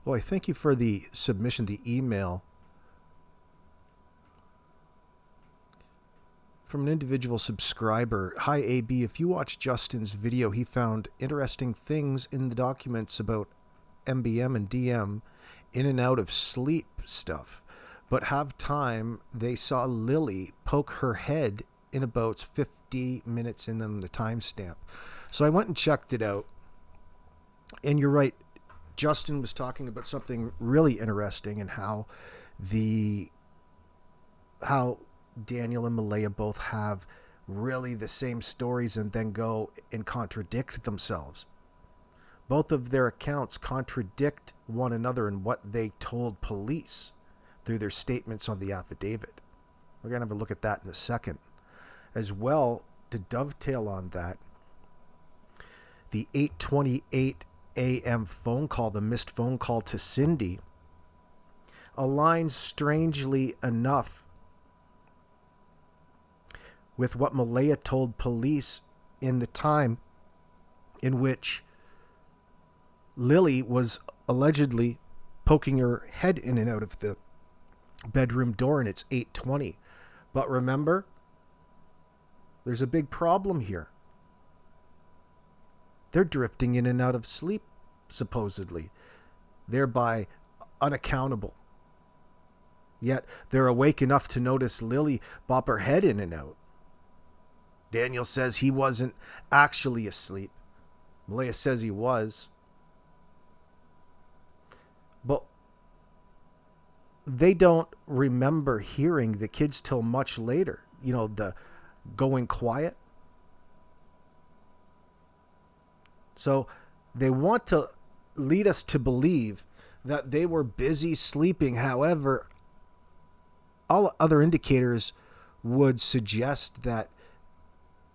Well, I thank you for the submission, the email from an individual subscriber. Hi, AB. If you watch Justin's video, he found interesting things in the documents about MBM and DM in and out of sleep stuff. But have time, they saw Lilly poke her head in about 50 minutes in them, the timestamp. So I went and checked it out. And you're right. Justin was talking about something really interesting and how Daniel and Malaya both have really the same stories and then go and contradict themselves. Both of their accounts contradict one another in what they told police through their statements on the affidavit. We're going to have a look at that in a second. As well, to dovetail on that, the 8:28 a.m. phone call, the missed phone call to Cindy, aligns strangely enough with what Malaya told police in the time in which Lilly was allegedly poking her head in and out of the bedroom door, and it's 8:20. But remember, there's a big problem here. They're drifting in and out of sleep, supposedly, thereby unaccountable. Yet they're awake enough to notice Lilly bop her head in and out. Daniel says he wasn't actually asleep. Malaya says he was. But they don't remember hearing the kids till much later. You know, the going quiet. So they want to lead us to believe that they were busy sleeping. However, all other indicators would suggest that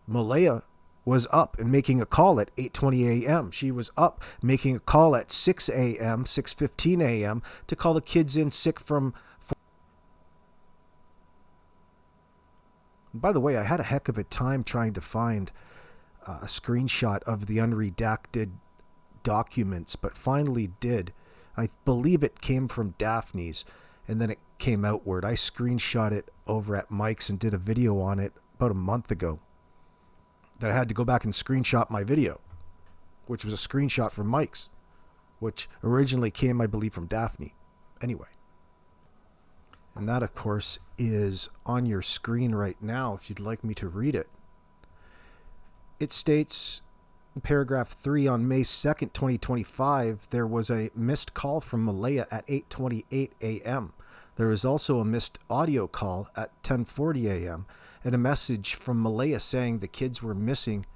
Malaya was up and making a call at 8:20 a.m. She was up making a call at 6 a.m., 6:15 a.m. to call the kids in sick from... By the way, I had a heck of a time trying to find a screenshot of the unredacted documents, but finally did. I believe it came from Daphne's, and then it came outward. I screenshot it over at Mike's and did a video on it about a month ago. That I had to go back and screenshot my video, which was a screenshot from Mike's, which originally came, I believe, from Daphne. Anyway. And that, of course, is on your screen right now if you'd like me to read it. It states in paragraph 3, on May 2nd, 2025, there was a missed call from Malaya at 8:28 a.m. There was also a missed audio call at 10:40 a.m. and a message from Malaya saying the kids were missing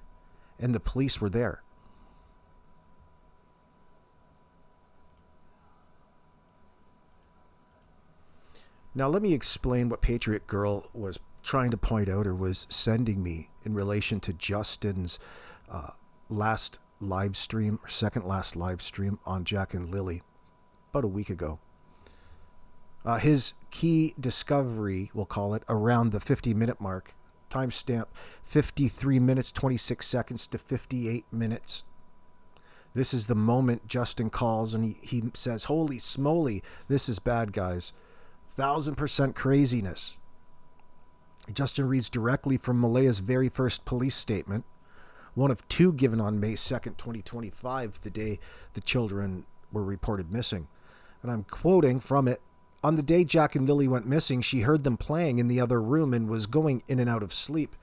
and the police were there. Now let me explain what Patriot Girl was trying to point out or was sending me in relation to Justin's last live stream, or second last live stream on Jack and Lilly about a week ago. His key discovery, we'll call it, around the 50-minute mark, timestamp 53 minutes, 26 seconds to 58 minutes. This is the moment Justin calls and he says, "Holy Smalley, this is bad, guys. 1000% craziness." Justin reads directly from Malaya's very first police statement, one of two given on May 2nd, 2025, the day the children were reported missing. And I'm quoting from it. "On the day Jack and Lilly went missing, she heard them playing in the other room and was going in and out of sleep.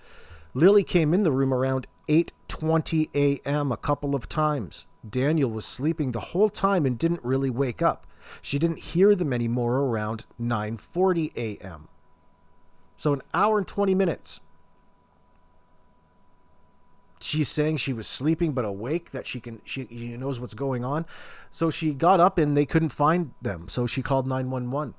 Lilly came in the room around 8:20 a.m. a couple of times. Daniel was sleeping the whole time and didn't really wake up. She didn't hear them anymore around 9:40 a.m. So an hour and 20 minutes. She's saying she was sleeping but awake, that she knows what's going on. So she got up and they couldn't find them. So she called 911.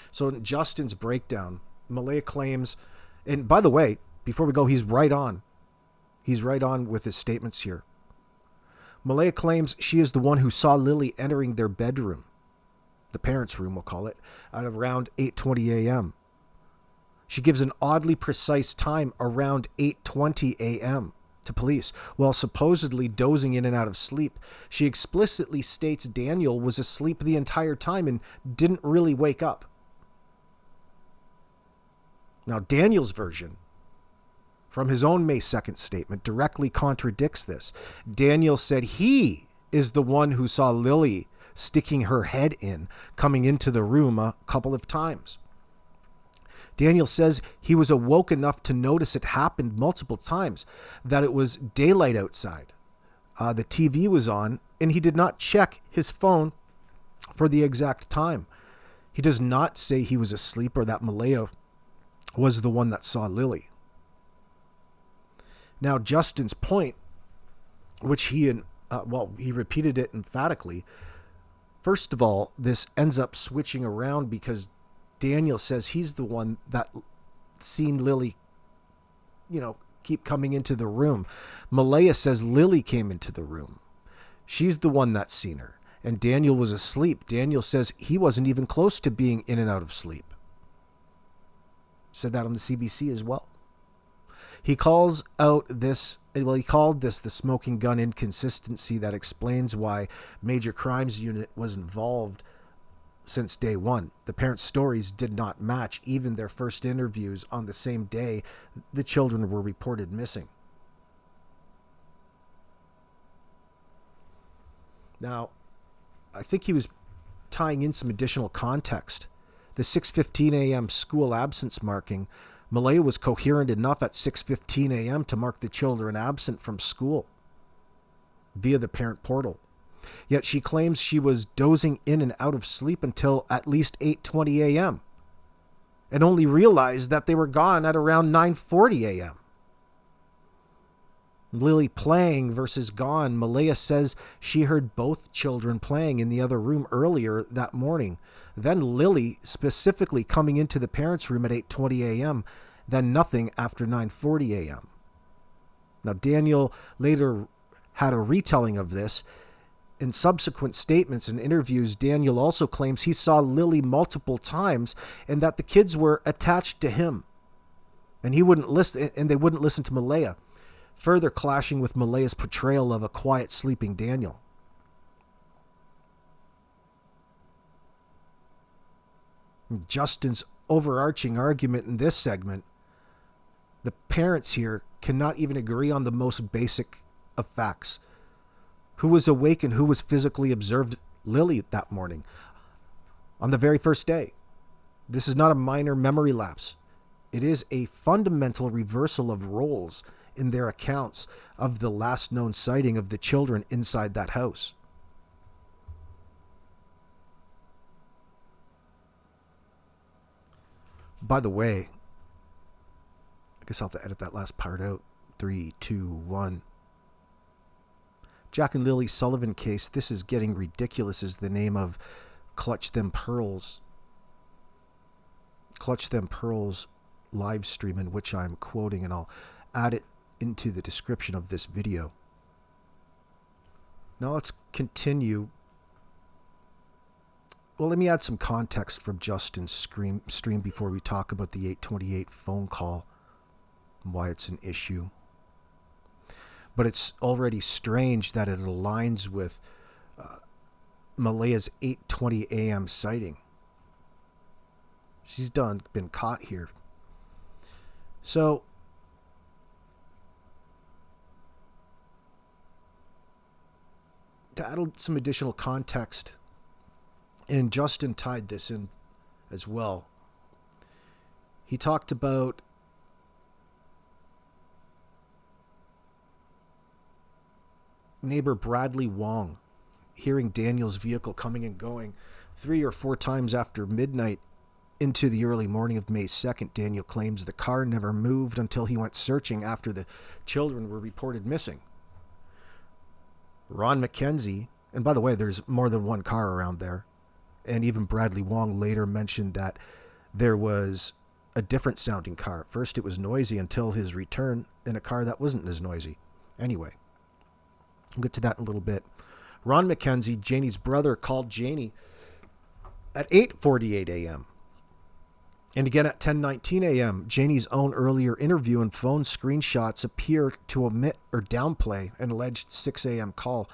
So in Justin's breakdown, Malaya claims, and by the way, before we go, he's right on. He's right on with his statements here. Malaya claims she is the one who saw Lilly entering their bedroom, the parents' room, we'll call it, at around 8:20 a.m. She gives an oddly precise time, around 8:20 a.m. to police. While supposedly dozing in and out of sleep, she explicitly states Daniel was asleep the entire time and didn't really wake up. Now, Daniel's version from his own May 2nd statement directly contradicts this. Daniel said he is the one who saw Lilly sticking her head in, coming into the room a couple of times. Daniel says he was awoke enough to notice it happened multiple times, that it was daylight outside. The TV was on, and he did not check his phone for the exact time. He does not say he was asleep or that Malaya was the one that saw Lilly. Now, Justin's point, which he repeated it emphatically. First of all, this ends up switching around because Daniel says he's the one that seen Lilly, keep coming into the room. Malaya says Lilly came into the room. She's the one that's seen her. And Daniel was asleep. Daniel says he wasn't even close to being in and out of sleep. Said that on the CBC as well. He calls out this, he called this the smoking gun inconsistency that explains why Major Crimes Unit was involved since day one. The parents' stories did not match even their first interviews on the same day the children were reported missing. Now, I think he was tying in some additional context. The 6:15 a.m. school absence marking, Malaya was coherent enough at 6:15 a.m. to mark the children absent from school via the parent portal. Yet she claims she was dozing in and out of sleep until at least 8:20 a.m. and only realized that they were gone at around 9:40 a.m. Lilly playing versus gone. Malaya says she heard both children playing in the other room earlier that morning. Then Lilly specifically coming into the parents' room at 8:20 a.m., then nothing after 9:40 a.m. Now, Daniel later had a retelling of this. In subsequent statements and interviews, Daniel also claims he saw Lilly multiple times and that the kids were attached to him. And he wouldn't listen, and they wouldn't listen to Malaya, further clashing with Malaya's portrayal of a quiet, sleeping Daniel. Justin's overarching argument in this segment, the parents here cannot even agree on the most basic of facts. Who was awake and who was physically observed Lilly that morning on the very first day? This is not a minor memory lapse. It is a fundamental reversal of roles in their accounts of the last known sighting of the children inside that house. By the way, I guess I'll have to edit that last part out. 3, 2, 1. Jack and Lily Sullivan case, This Is Getting Ridiculous is the name of Clutch Them Pearls live stream in which I'm quoting, and I'll add it into the description of this video. Now let's continue. Well, let me add some context from Justin's stream before we talk about the 8:28 phone call and why it's an issue. But it's already strange that it aligns with Malaya's 8:20 a.m. sighting. She's been caught here. So, to add some additional context, and Justin tied this in as well, he talked about neighbor Bradley Wong hearing Daniel's vehicle coming and going 3 or 4 times after midnight into the early morning of May 2nd. Daniel claims the car never moved until he went searching after the children were reported missing. Ron McKenzie, and by the way, there's more than one car around there, and even Bradley Wong later mentioned that there was a different sounding car. At first it was noisy until his return in a car that wasn't as noisy. Anyway, I'll get to that in a little bit. Ron McKenzie, Janie's brother, called Janie at 8:48 a.m. And again at 10:19 a.m., Janie's own earlier interview and phone screenshots appear to omit or downplay an alleged 6 a.m. call.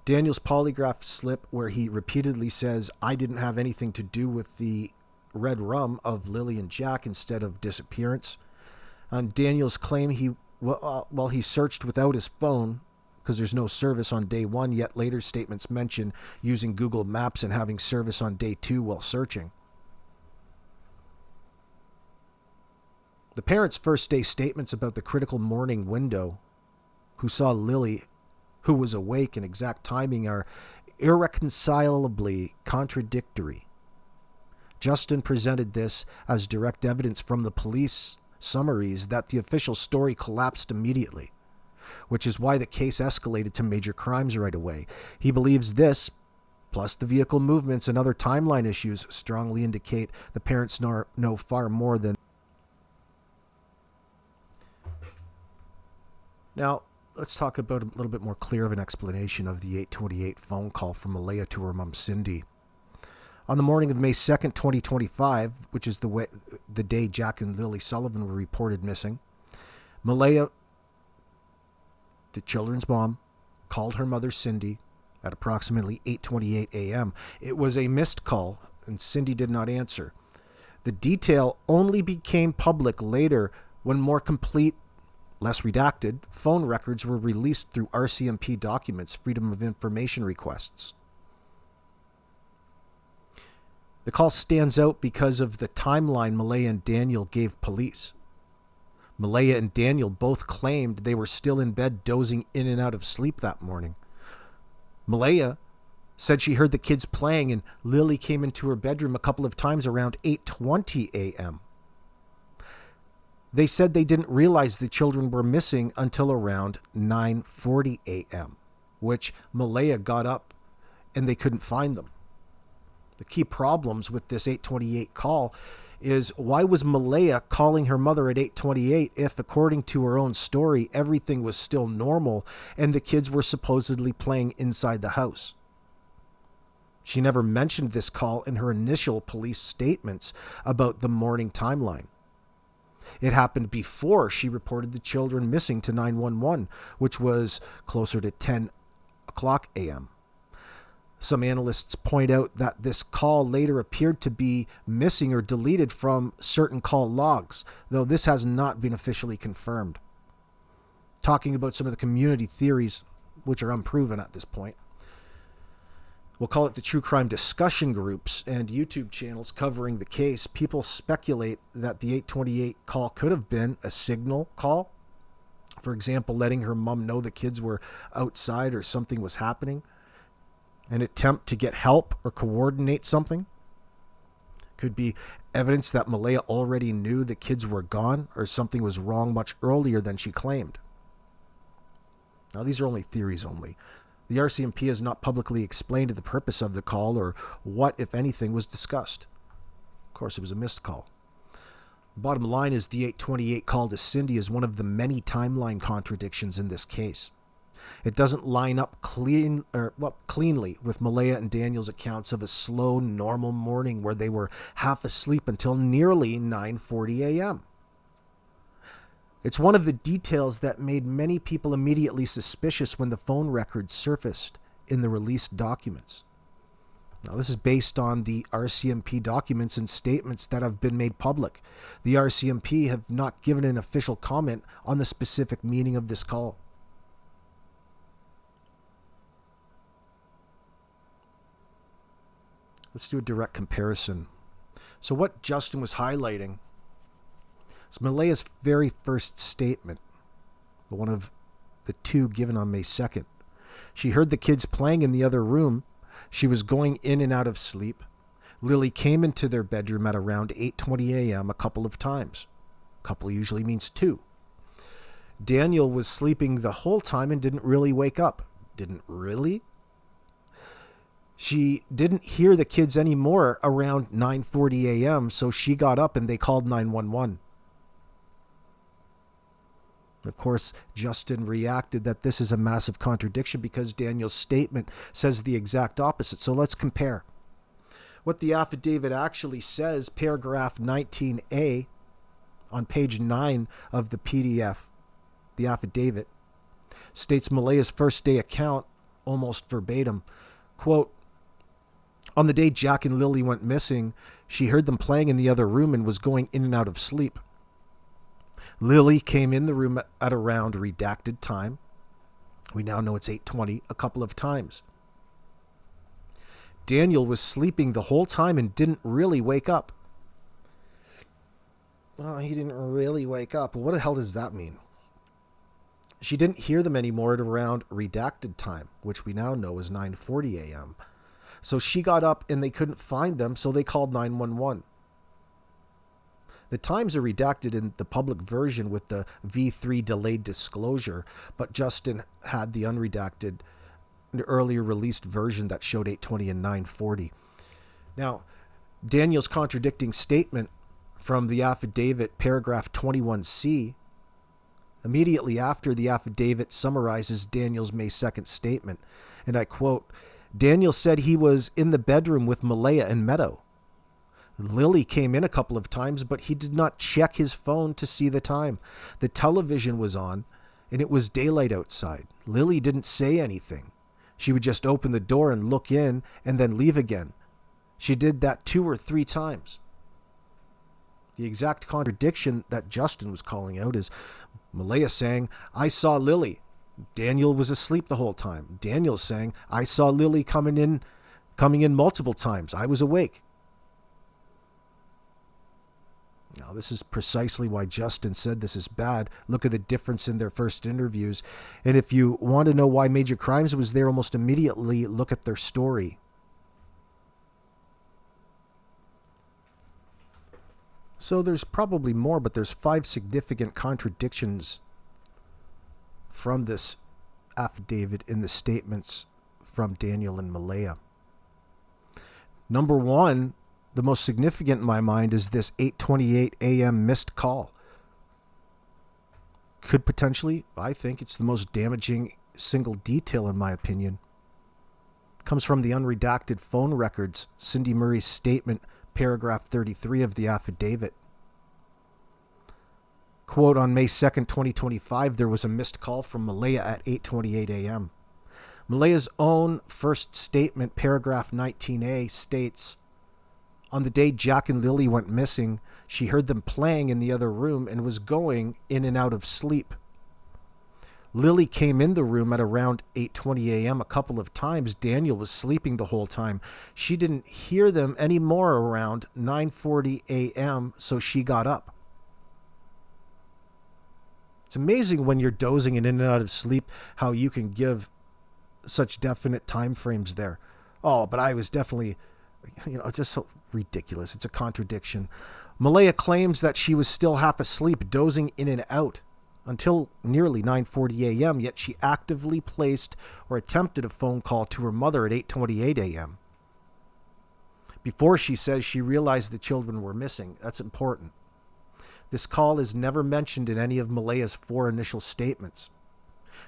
Daniel's polygraph slip, where he repeatedly says, "I didn't have anything to do with the red rum of Lilly and Jack," instead of disappearance. On Daniel's claim he searched without his phone because there's no service on day one, yet later statements mention using Google Maps and having service on day two while searching. The parents' first day statements about the critical morning window, who saw Lilly, who was awake, and exact timing are irreconcilably contradictory. Justin presented this as direct evidence from the police summaries that the official story collapsed immediately, which is why the case escalated to major crimes right away. He believes this, plus the vehicle movements and other timeline issues, strongly indicate the parents know far more than. Now, let's talk about a little bit more clear of an explanation of the 8:28 phone call from Malaya to her mom, Cindy. On the morning of May 2nd, 2025, which is the day Jack and Lily Sullivan were reported missing, Malaya, the children's mom, called her mother, Cindy, at approximately 8:28 a.m. It was a missed call, and Cindy did not answer. The detail only became public later when more complete, less redacted, phone records were released through RCMP documents, Freedom of Information requests. The call stands out because of the timeline Malaya and Daniel gave police. Malaya and Daniel both claimed they were still in bed dozing in and out of sleep that morning. Malaya said she heard the kids playing and Lily came into her bedroom a couple of times around 8:20 a.m. They said they didn't realize the children were missing until around 9:40 a.m., which Malaya got up and they couldn't find them. The key problems with this 8:28 call is, why was Malaya calling her mother at 8:28 if, according to her own story, everything was still normal and the kids were supposedly playing inside the house? She never mentioned this call in her initial police statements about the morning timeline. It happened before she reported the children missing to 911, which was closer to 10 o'clock a.m. Some analysts point out that this call later appeared to be missing or deleted from certain call logs, though this has not been officially confirmed. Talking about some of the community theories, which are unproven at this point. We'll call it the true crime discussion groups and YouTube channels covering the case. People speculate that the 8:28 call could have been a signal call. For example, letting her mom know the kids were outside or something was happening. An attempt to get help or coordinate something. Could be evidence that Malaya already knew the kids were gone or something was wrong much earlier than she claimed. Now, these are only theories only. The RCMP has not publicly explained the purpose of the call or what, if anything, was discussed. Of course, it was a missed call. Bottom line is the 8:28 call to Cindy is one of the many timeline contradictions in this case. It doesn't line up cleanly with Malaya and Daniel's accounts of a slow, normal morning where they were half asleep until nearly 9:40 a.m. It's one of the details that made many people immediately suspicious when the phone records surfaced in the released documents. Now, this is based on the RCMP documents and statements that have been made public. The RCMP have not given an official comment on the specific meaning of this call. Let's do a direct comparison. So what Justin was highlighting is Malaya's very first statement, one of the two given on May 2nd. She heard the kids playing in the other room. She was going in and out of sleep. Lily came into their bedroom at around 8:20 a.m. a couple of times. Couple usually means two. Daniel was sleeping the whole time and didn't really wake up. Didn't really? She didn't hear the kids anymore around 9:40 a.m., so she got up and they called 911. Of course, Justin reacted that this is a massive contradiction because Daniel's statement says the exact opposite. So let's compare. What the affidavit actually says, paragraph 19A on page 9 of the PDF, the affidavit, states Malaya's first day account, almost verbatim, quote, "On the day Jack and Lilly went missing, she heard them playing in the other room and was going in and out of sleep. Lilly came in the room at around redacted time. We now know it's 8:20, a couple of times. Daniel was sleeping the whole time and didn't really wake up." Well, he didn't really wake up. Well, what the hell does that mean? She didn't hear them anymore at around redacted time, which we now know is 9:40 a.m. So she got up and they couldn't find them, so they called 911. The times are redacted in the public version with the V3 delayed disclosure, but Justin had the unredacted, earlier released version that showed 8:20 and 9:40. Now, Daniel's contradicting statement from the affidavit, paragraph 21C, immediately after the affidavit summarizes Daniel's May 2nd statement, and I quote, "Daniel said he was in the bedroom with Malaya and Meadow. Lilly came in a couple of times, but he did not check his phone to see the time. The television was on, and it was daylight outside. Lilly didn't say anything. She would just open the door and look in and then leave again. She did that 2 or 3 times." The exact contradiction that Justin was calling out is Malaya saying, "I saw Lilly. Daniel was asleep the whole time." Daniel saying, "I saw Lilly coming in multiple times. I was awake." Now, this is precisely why Justin said this is bad. Look at the difference in their first interviews. And if you want to know why Major Crimes was there, almost immediately look at their story. So there's probably more, but there's 5 significant contradictions from this affidavit in the statements from Daniel and Malaya. Number 1, the most significant in my mind, is this 8:28 a.m. missed call. Could potentially, I think it's the most damaging single detail in my opinion. Comes from the unredacted phone records, Cindy Murray's statement, paragraph 33 of the affidavit. Quote, "On May 2nd, 2025, there was a missed call from Malaya at 8:28 a.m. Malaya's own first statement, paragraph 19A, states, "On the day Jack and Lilly went missing, she heard them playing in the other room and was going in and out of sleep. Lilly came in the room at around 8:20 a.m. a couple of times. Daniel was sleeping the whole time. She didn't hear them anymore around 9:40 a.m., so she got up." It's amazing when you're dozing and in and out of sleep how you can give such definite time frames there. "Oh, but I was definitely," it's just so ridiculous. It's a contradiction. Malaya claims that she was still half asleep, dozing in and out until nearly 9:40 a.m., yet she actively placed or attempted a phone call to her mother at 8:28 a.m. before she says she realized the children were missing. That's important. This call is never mentioned in any of Malaya's 4 initial statements.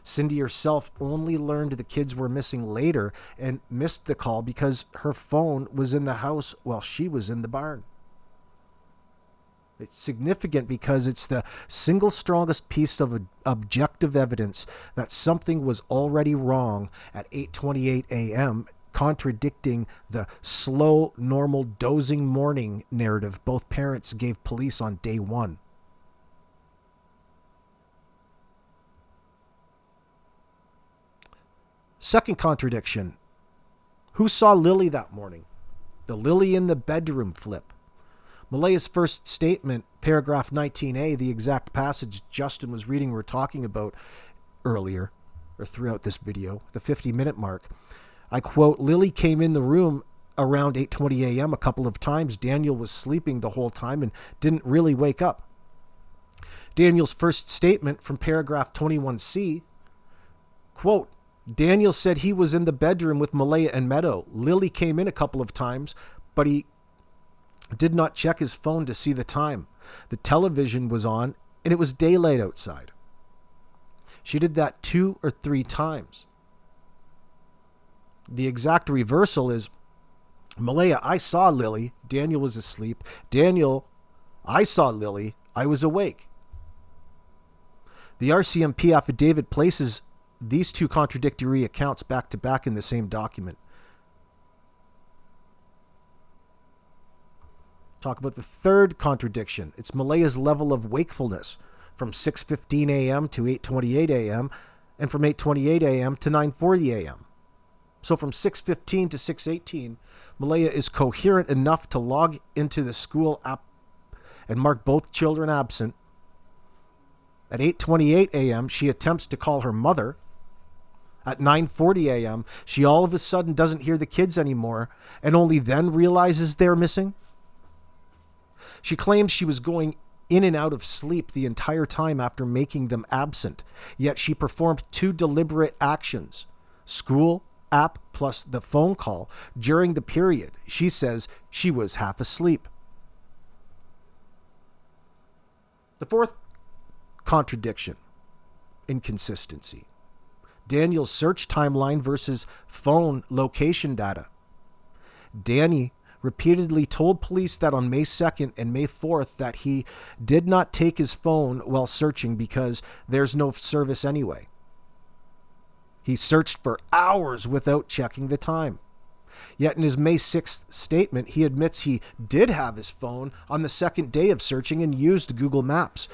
Cindy herself only learned the kids were missing later and missed the call because her phone was in the house while she was in the barn. It's significant because it's the single strongest piece of objective evidence that something was already wrong at 8:28 a.m., contradicting the slow, normal, dozing morning narrative both parents gave police on day 1. Second contradiction. Who saw Lilly that morning? The Lilly in the bedroom flip. Malaya's first statement, paragraph 19A, the exact passage Justin was reading, we're talking about earlier, or throughout this video, the 50-minute mark. I quote, "Lilly came in the room around 8:20 a.m. a couple of times. Daniel was sleeping the whole time and didn't really wake up." Daniel's first statement from paragraph 21C, quote, "Daniel said he was in the bedroom with Malaya and Meadow. Lilly came in a couple of times, but he did not check his phone to see the time. The television was on and it was daylight outside. She did that 2 or 3 times. The exact reversal is Malaya, I saw Lilly. Daniel was asleep. Daniel, I saw Lilly. I was awake. The RCMP affidavit places these two contradictory accounts back to back in the same document. Talk about the third contradiction. It's Malaya's level of wakefulness from 6:15 a.m. to 8:28 a.m. and from 8:28 a.m. to 9:40 a.m. So from 6:15 to 6:18, Malaya is coherent enough to log into the school app and mark both children absent. At 8:28 a.m., she attempts to call her mother. At 9:40 a.m., she all of a sudden doesn't hear the kids anymore and only then realizes they're missing. She claims she was going in and out of sleep the entire time after making them absent, yet she performed two deliberate actions, school, app, plus the phone call, during the period. She says she was half asleep. The fourth contradiction, inconsistency. Daniel's search timeline versus phone location data. Danny repeatedly told police that on May 2nd and May 4th that he did not take his phone while searching because there's no service anyway. He searched for hours without checking the time. Yet in his May 6th statement, he admits he did have his phone on the second day of searching and used Google Maps.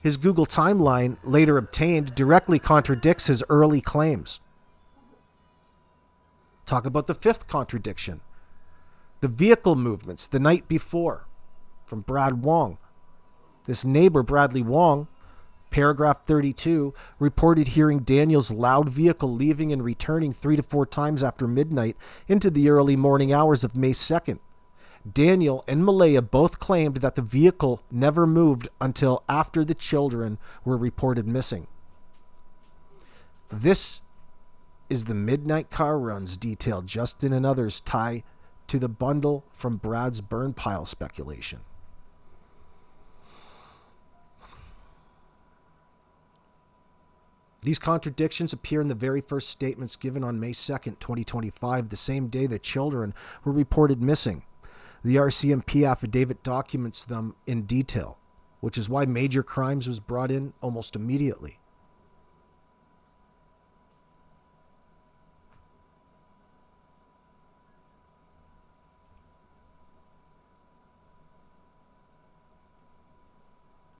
His Google timeline, later obtained, directly contradicts his early claims. Talk about the fifth contradiction. The vehicle movements the night before, from Brad Wong. This neighbor, Bradley Wong, paragraph 32, reported hearing Daniel's loud vehicle leaving and returning 3 to 4 times after midnight into the early morning hours of May 2nd. Daniel and Malaya both claimed that the vehicle never moved until after the children were reported missing. This is the midnight car runs detail Justin and others tie to the bundle from Brad's burn pile speculation. These contradictions appear in the very first statements given on May 2nd, 2025, the same day the children were reported missing. The RCMP affidavit documents them in detail, which is why Major Crimes was brought in almost immediately.